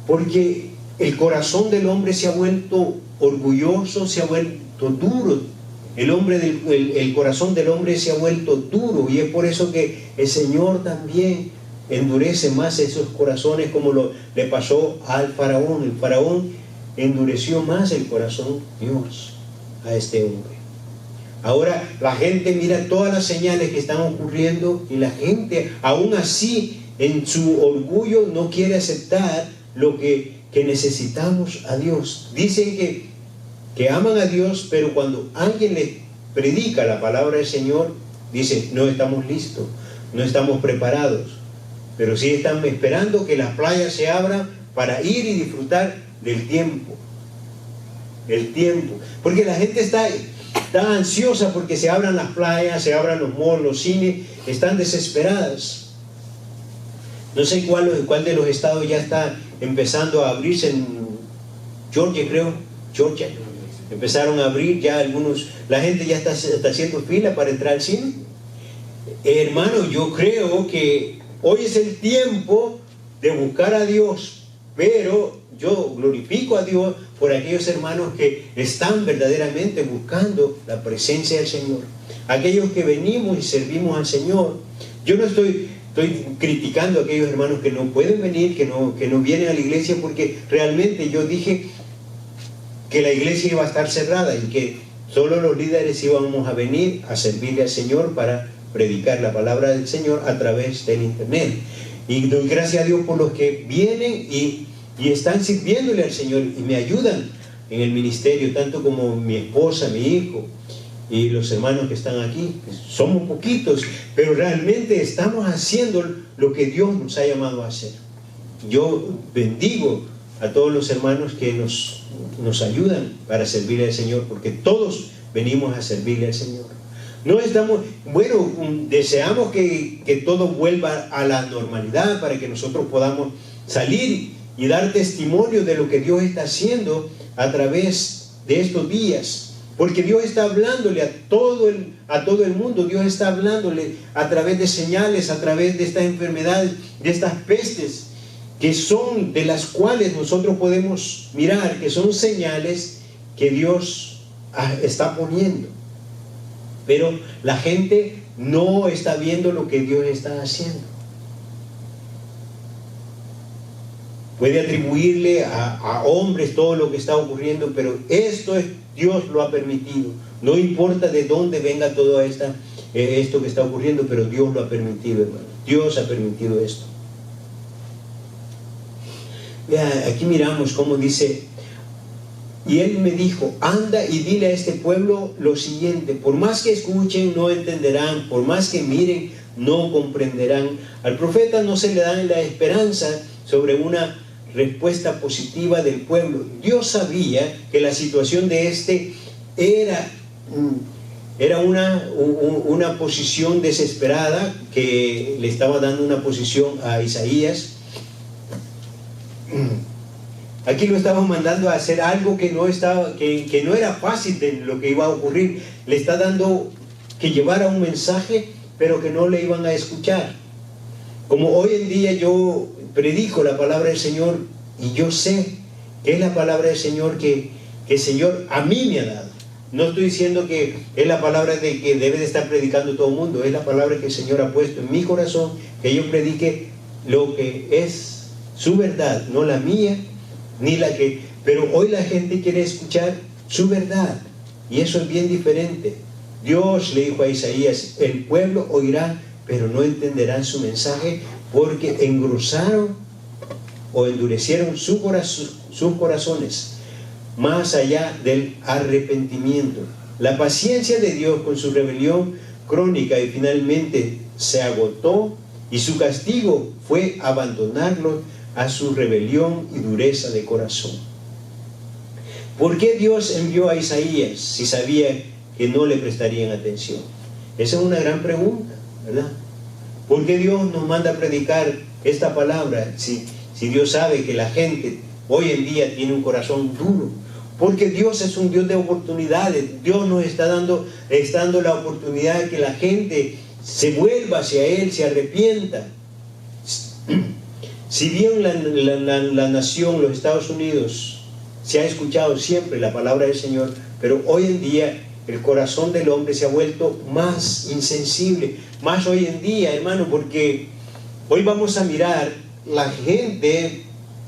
porque el corazón del hombre se ha vuelto orgulloso, se ha vuelto duro. El corazón del hombre se ha vuelto duro, y es por eso que el Señor también endurece más esos corazones, como le pasó al faraón. El faraón endureció más el corazón de Dios a este hombre. Ahora la gente mira todas las señales que están ocurriendo, y la gente aún así en su orgullo no quiere aceptar lo que necesitamos a Dios. Dicen que aman a Dios, pero cuando alguien les predica la palabra del Señor, dicen: no estamos listos, no estamos preparados. Pero sí están esperando que las playas se abran para ir y disfrutar del tiempo. El tiempo. Porque la gente está ansiosa porque se abran las playas, se abran los malls, los cines, están desesperadas. No sé cuál de los estados ya está empezando a abrirse. En Georgia, creo, Georgia, empezaron a abrir ya algunos. La gente ya está haciendo fila para entrar al cine. Hermano, yo creo que hoy es el tiempo de buscar a Dios, pero yo glorifico a Dios por aquellos hermanos que están verdaderamente buscando la presencia del Señor. Aquellos que venimos y servimos al Señor. Yo no estoy criticando a aquellos hermanos que no pueden venir, que no vienen a la iglesia, porque realmente yo dije que la iglesia iba a estar cerrada y que solo los líderes íbamos a venir a servirle al Señor para predicar la palabra del Señor a través del internet. Y doy gracias a Dios por los que vienen y están sirviéndole al Señor y me ayudan en el ministerio, tanto como mi esposa, mi hijo y los hermanos que están aquí. Somos poquitos, pero realmente estamos haciendo lo que Dios nos ha llamado a hacer. Yo bendigo a todos los hermanos que nos ayudan para servirle al Señor, porque todos venimos a servirle al Señor. No estamos, deseamos que todo vuelva a la normalidad para que nosotros podamos salir y dar testimonio de lo que Dios está haciendo a través de estos días, porque Dios está hablándole a todo el mundo. Dios está hablándole a través de señales, a través de estas enfermedades, de estas pestes, que son de las cuales nosotros podemos mirar, que son señales que Dios está poniendo. Pero la gente no está viendo lo que Dios está haciendo. Puede atribuirle a hombres todo lo que está ocurriendo, pero Dios lo ha permitido. No importa de dónde venga todo esto que está ocurriendo, pero Dios lo ha permitido, hermano. Dios ha permitido esto. Vea, aquí miramos cómo dice: y él me dijo, anda y dile a este pueblo lo siguiente: por más que escuchen no entenderán, por más que miren no comprenderán. Al profeta no se le da la esperanza sobre una respuesta positiva del pueblo. Dios sabía que la situación de era una posición desesperada, que le estaba dando una posición a Isaías. Aquí lo estaban mandando a hacer algo que no era fácil de lo que iba a ocurrir. Le está dando que llevara un mensaje, pero que no le iban a escuchar. Como hoy en día yo predico la palabra del Señor, y yo sé que es la palabra del Señor que el Señor a mí me ha dado. no estoy diciendo que es la palabra de que debe de estar predicando todo el mundo, es la palabra que el Señor ha puesto en mi corazón, que yo predique lo que es su verdad, no la mía, ni la que... Pero hoy la gente quiere escuchar su verdad, y eso es bien diferente. Dios le dijo a Isaías, el pueblo oirá, pero no entenderán su mensaje, porque engrosaron o endurecieron sus corazones, más allá del arrepentimiento. La paciencia de Dios con su rebelión crónica y finalmente se agotó, y su castigo fue abandonarlos a su rebelión y dureza de corazón. ¿Por qué Dios envió a Isaías si sabía que no le prestarían atención? Esa es una gran pregunta, ¿verdad? ¿Por qué Dios nos manda a predicar esta palabra si Dios sabe que la gente hoy en día tiene un corazón duro? Porque Dios es un Dios de oportunidades. Dios nos está dando la oportunidad de que la gente se vuelva hacia Él, se arrepienta. Si bien la nación, los Estados Unidos, se ha escuchado siempre la palabra del Señor, pero hoy en día el corazón del hombre se ha vuelto más insensible, más hoy en día, hermano, porque hoy vamos a mirar, la gente,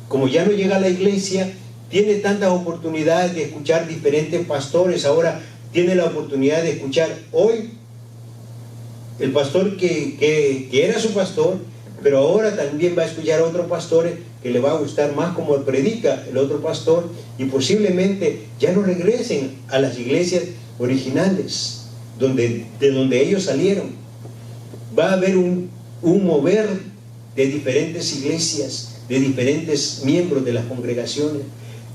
como ya no llega a la iglesia, tiene tantas oportunidades de escuchar diferentes pastores. Ahora tiene la oportunidad de escuchar hoy el pastor que era su pastor, pero ahora también va a escuchar a otros pastores que le va a gustar más como predica el otro pastor, y posiblemente ya no regresen a las iglesias originales de donde ellos salieron. Va a haber un mover de diferentes iglesias, de diferentes miembros de las congregaciones,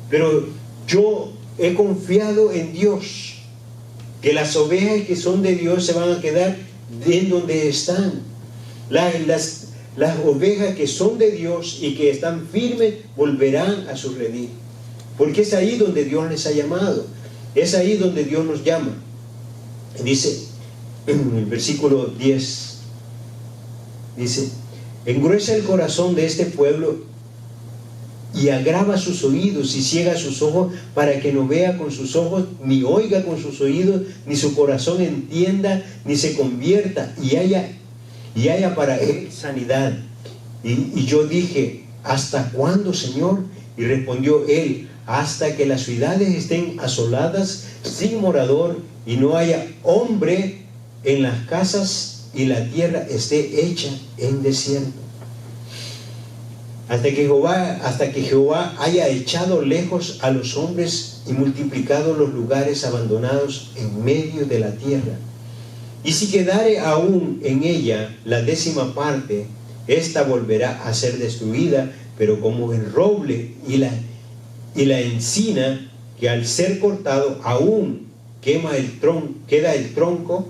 pero yo he confiado en Dios, que las ovejas que son de Dios se van a quedar en donde están. Las ovejas que son de Dios y que están firmes volverán a su redil, porque es ahí donde Dios les ha llamado, es ahí donde Dios nos llama. Dice en el versículo 10, dice: engruesa el corazón de este pueblo y agrava sus oídos y ciega sus ojos, para que no vea con sus ojos, ni oiga con sus oídos, ni su corazón entienda, ni se convierta y haya para él sanidad. Y yo dije: ¿hasta cuándo, Señor? Y respondió él: hasta que las ciudades estén asoladas, sin morador, y no haya hombre en las casas, y la tierra esté hecha en desierto. Hasta que Jehová haya echado lejos a los hombres y multiplicado los lugares abandonados en medio de la tierra. Y si quedare aún en ella la 10ª parte, ésta volverá a ser destruida, pero como el roble y la encina, que al ser cortado aún queda el tronco,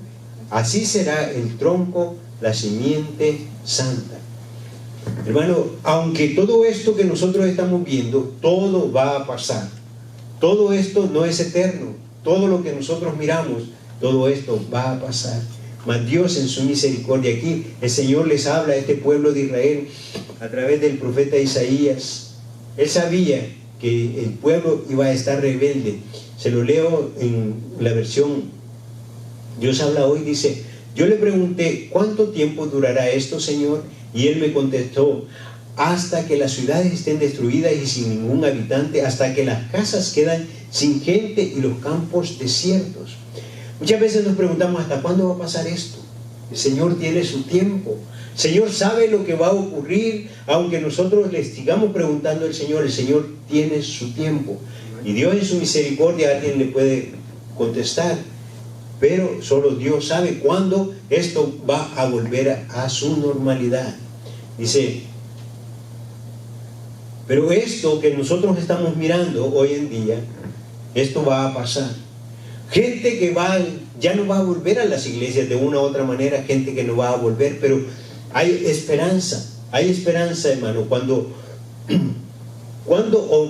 así será el tronco, la simiente santa. Hermano, aunque todo esto que nosotros estamos viendo, todo va a pasar. Todo esto no es eterno. Todo lo que nosotros miramos, todo esto va a pasar. Mas Dios en su misericordia, aquí el Señor les habla a este pueblo de Israel a través del profeta Isaías. Él sabía que el pueblo iba a estar rebelde. Se lo leo en la versión Dios habla hoy, dice: yo le pregunté: ¿cuánto tiempo durará esto, Señor? Y Él me contestó: hasta que las ciudades estén destruidas y sin ningún habitante, hasta que las casas quedan sin gente y los campos desiertos. Muchas veces nos preguntamos: ¿hasta cuándo va a pasar esto? El Señor tiene su tiempo. El Señor sabe lo que va a ocurrir, aunque nosotros le sigamos preguntando al Señor. El Señor tiene su tiempo. Y Dios en su misericordia, alguien le puede contestar, pero solo Dios sabe cuándo esto va a volver a su normalidad. Dice: pero esto que nosotros estamos mirando hoy en día, esto va a pasar. Gente que ya no va a volver a las iglesias de una u otra manera, gente que no va a volver, pero hay esperanza, hermano. ¿Cuándo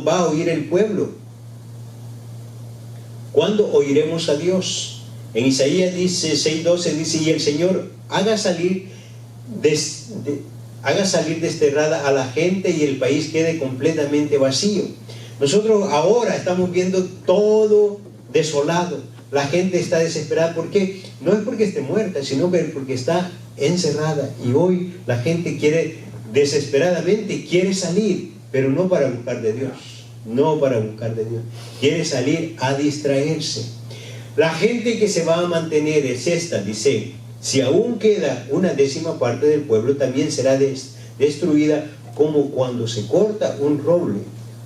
va a oír el pueblo? ¿Cuándo oiremos a Dios? En Isaías dice 6:12, dice: y el Señor haga salir desterrada a la gente y el país quede completamente vacío. Nosotros ahora estamos viendo todo desolado, la gente está desesperada. ¿Por qué? No es porque esté muerta, sino porque está encerrada. Y hoy la gente desesperadamente quiere salir, pero no para buscar de Dios. No para buscar de Dios. Quiere salir a distraerse. La gente que se va a mantener es esta, dice: si aún queda una 10ª parte del pueblo, también será destruida como cuando se corta un roble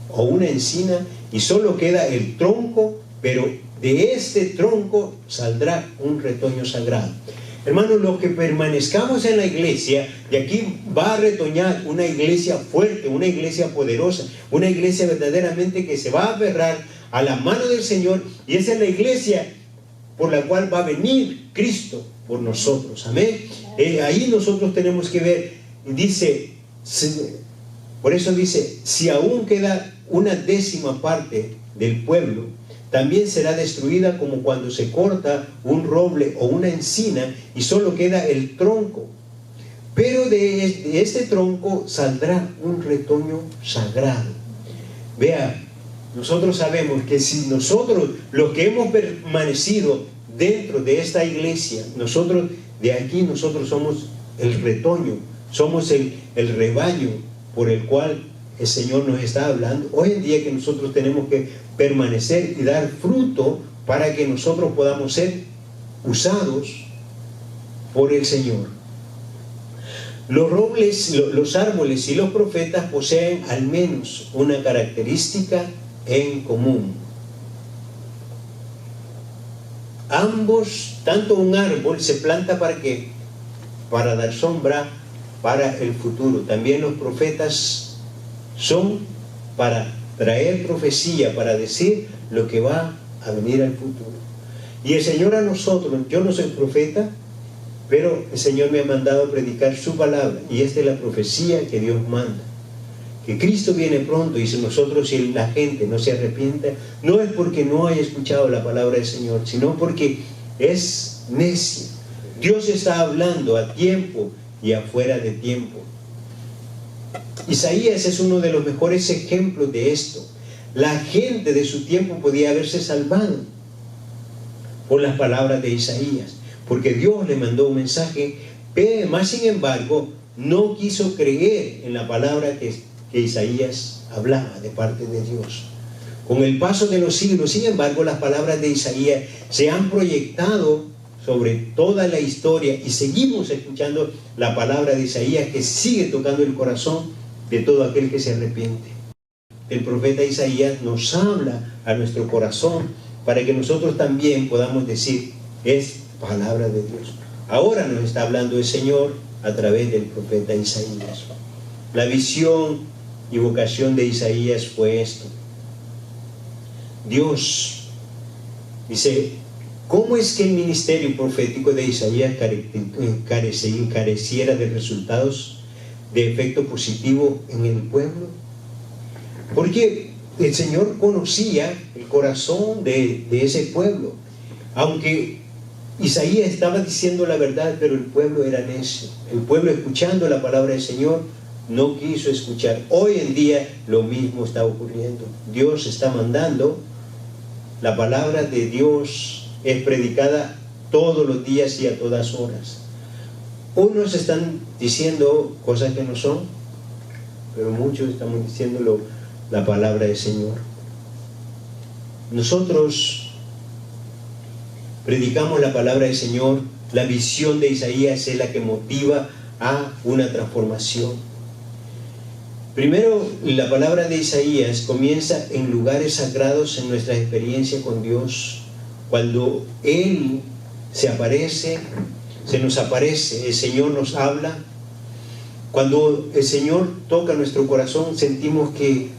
o una encina y solo queda el tronco, pero de este tronco saldrá un retoño sagrado. Hermanos, los que permanezcamos en la iglesia, de aquí va a retoñar una iglesia fuerte, una iglesia poderosa, una iglesia verdaderamente que se va a aferrar a la mano del Señor, y esa es la iglesia por la cual va a venir Cristo por nosotros. Amén. Ahí nosotros tenemos que ver, dice, por eso dice: si aún queda una 10ª parte del pueblo, también será destruida como cuando se corta un roble o una encina y solo queda el tronco. Pero de este tronco saldrá un retoño sagrado. Vea, nosotros sabemos que si nosotros, los que hemos permanecido dentro de esta iglesia, nosotros de aquí, nosotros somos el retoño, somos el rebaño por el cual el Señor nos está hablando. Hoy en día que nosotros tenemos que permanecer y dar fruto para que nosotros podamos ser usados por el Señor. Los robles, los árboles y los profetas poseen al menos una característica en común. Ambos, tanto un árbol se planta ¿para qué? Para dar sombra para el futuro. También los profetas son para traer profecía, para decir lo que va a venir al futuro. Y el Señor a nosotros, yo no soy profeta, pero el Señor me ha mandado a predicar su palabra, y esta es la profecía que Dios manda, que Cristo viene pronto. Y si la gente no se arrepiente, no es porque no haya escuchado la palabra del Señor, sino porque es necia. Dios está hablando a tiempo y afuera de tiempo. Isaías es uno de los mejores ejemplos de esto. La gente de su tiempo podía haberse salvado por las palabras de Isaías, porque Dios le mandó un mensaje, pero más sin embargo no quiso creer en la palabra que Isaías hablaba de parte de Dios. Con el paso de los siglos, sin embargo, las palabras de Isaías se han proyectado sobre toda la historia, y seguimos escuchando la palabra de Isaías, que sigue tocando el corazón de todo aquel que se arrepiente. El profeta Isaías nos habla a nuestro corazón para que nosotros también podamos decir: es palabra de Dios. Ahora nos está hablando el Señor a través del profeta Isaías. La visión y vocación de Isaías fue esto. Dios dice: ¿cómo es que el ministerio profético de Isaías careciera de resultados de efecto positivo en el pueblo? Porque el Señor conocía el corazón de ese pueblo. Aunque Isaías estaba diciendo la verdad, pero el pueblo era necio. El pueblo, escuchando la palabra del Señor, no quiso escuchar. Hoy en día lo mismo está ocurriendo. Dios está mandando, la palabra de Dios es predicada todos los días y a todas horas. Unos están diciendo cosas que no son, pero muchos estamos diciendo la palabra del Señor. Nosotros predicamos la palabra del Señor. La visión de Isaías es la que motiva a una transformación. Primero, la palabra de Isaías comienza en lugares sagrados, en nuestra experiencia con Dios. Cuando Él se nos aparece, el Señor nos habla. Cuando el Señor toca nuestro corazón, sentimos que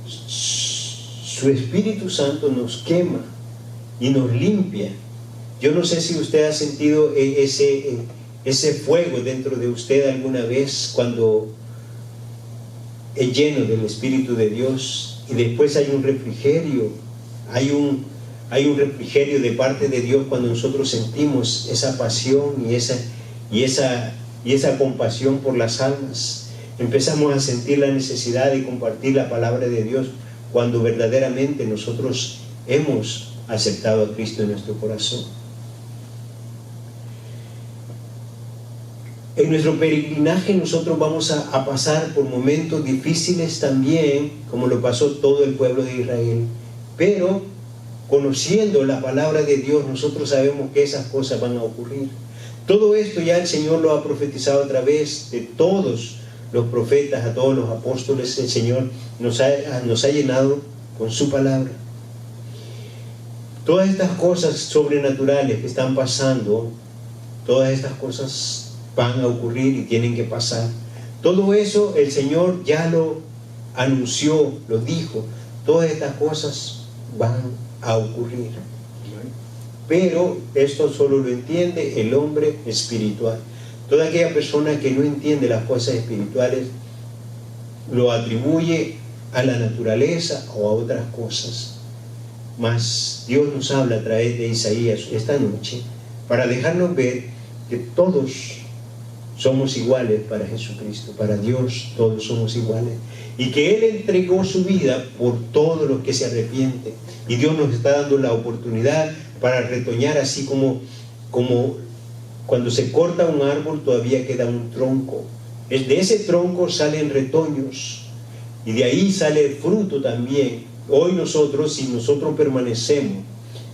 su Espíritu Santo nos quema y nos limpia. Yo no sé si usted ha sentido ese fuego dentro de usted alguna vez, cuando es lleno del Espíritu de Dios, y después hay un refrigerio, hay un refrigerio de parte de Dios cuando nosotros sentimos esa pasión y esa compasión por las almas. Empezamos a sentir la necesidad de compartir la palabra de Dios cuando verdaderamente nosotros hemos aceptado a Cristo en nuestro corazón. En nuestro peregrinaje nosotros vamos a pasar por momentos difíciles también, como lo pasó todo el pueblo de Israel. Pero conociendo la palabra de Dios, nosotros sabemos que esas cosas van a ocurrir. Todo esto ya el Señor lo ha profetizado a través de todos los profetas, a todos los apóstoles. El Señor nos ha llenado con su palabra. Todas estas cosas sobrenaturales que están pasando, todas estas cosas van a ocurrir y tienen que pasar. Todo eso el Señor ya lo anunció, lo dijo. Todas estas cosas van a ocurrir. Pero esto solo lo entiende el hombre espiritual. Toda aquella persona que no entiende las cosas espirituales lo atribuye a la naturaleza o a otras cosas. Mas Dios nos habla a través de Isaías esta noche para dejarnos ver que todos somos iguales para Jesucristo, para Dios todos somos iguales, y que Él entregó su vida por todos los que se arrepienten, y Dios nos está dando la oportunidad para retoñar, así como cuando se corta un árbol todavía queda un tronco. De ese tronco salen retoños y de ahí sale el fruto también. Hoy nosotros, si nosotros permanecemos,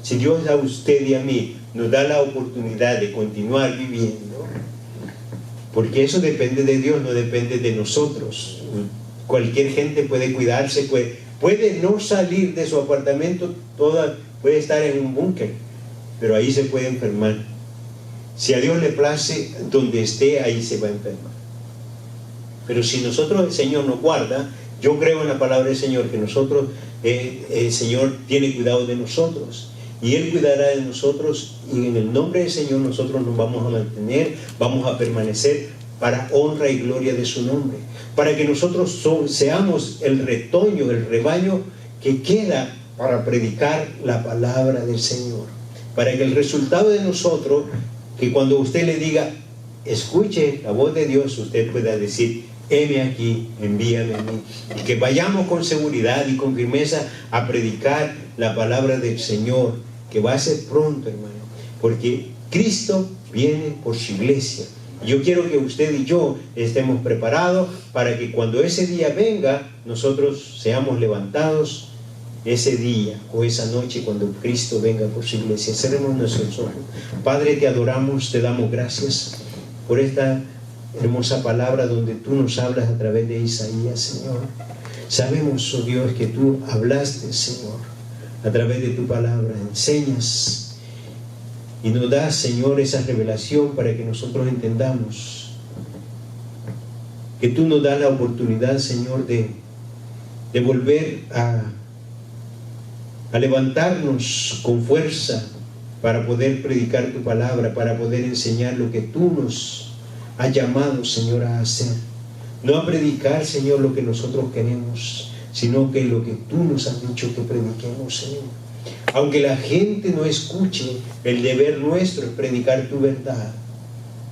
si Dios a usted y a mí nos da la oportunidad de continuar viviendo, porque eso depende de Dios, no depende de nosotros. Cualquier gente puede cuidarse, puede no salir de su apartamento, puede estar en un búnker, pero ahí se puede enfermar. Si a Dios le place, donde esté, ahí se va a enfermar. Pero si nosotros, el Señor nos guarda, yo creo en la palabra del Señor, que nosotros, el Señor tiene cuidado de nosotros, y Él cuidará de nosotros, y en el nombre del Señor nosotros nos vamos a mantener, vamos a permanecer para honra y gloria de su nombre, para que nosotros seamos el retoño, el rebaño que queda para predicar la palabra del Señor, para que el resultado de nosotros, que cuando usted le diga, escuche la voz de Dios, usted pueda decir, heme aquí, envíame a mí, y que vayamos con seguridad y con firmeza a predicar la palabra del Señor, que va a ser pronto, hermano, porque Cristo viene por su iglesia. Yo quiero que usted y yo estemos preparados para que cuando ese día venga, nosotros seamos levantados ese día o esa noche cuando Cristo venga por su iglesia. Cerremos nuestros ojos. Padre, te adoramos, te damos gracias por esta hermosa palabra donde tú nos hablas a través de Isaías, Señor. Sabemos, oh Dios, que tú hablaste, Señor, a través de tu palabra, enseñas y nos das, Señor, esa revelación para que nosotros entendamos que tú nos das la oportunidad, Señor, de volver a levantarnos con fuerza para poder predicar tu palabra, para poder enseñar lo que tú nos has llamado, Señor, a hacer. No a predicar, Señor, lo que nosotros queremos, sino que lo que tú nos has dicho que prediquemos, Señor. Aunque la gente no escuche, el deber nuestro es predicar tu verdad.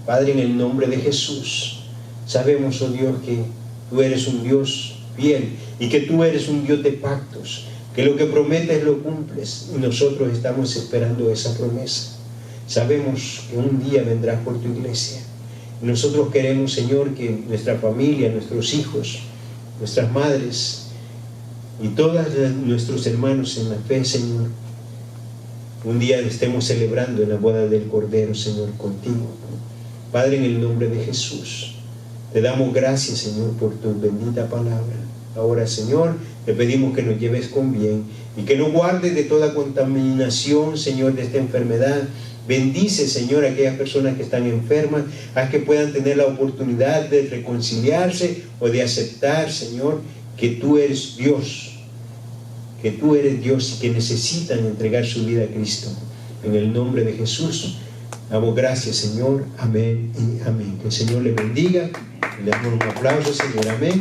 Padre, en el nombre de Jesús, sabemos, oh Dios, que tú eres un Dios fiel y que tú eres un Dios de pactos, que lo que prometes lo cumples, y nosotros estamos esperando esa promesa. Sabemos que un día vendrás por tu iglesia, y nosotros queremos, Señor, que nuestra familia, nuestros hijos, nuestras madres y todos nuestros hermanos en la fe, Señor, un día estemos celebrando en la boda del Cordero, Señor, contigo. Padre, en el nombre de Jesús, te damos gracias, Señor, por tu bendita palabra. Ahora, Señor, te pedimos que nos lleves con bien y que nos guardes de toda contaminación, Señor, de esta enfermedad. Bendice, Señor, a aquellas personas que están enfermas, haz que puedan tener la oportunidad de reconciliarse o de aceptar, Señor, que tú eres Dios, y que necesitan entregar su vida a Cristo. En el nombre de Jesús, damos gracias, Señor. Amén y amén. Que el Señor le bendiga. Le damos un aplauso, Señor. Amén.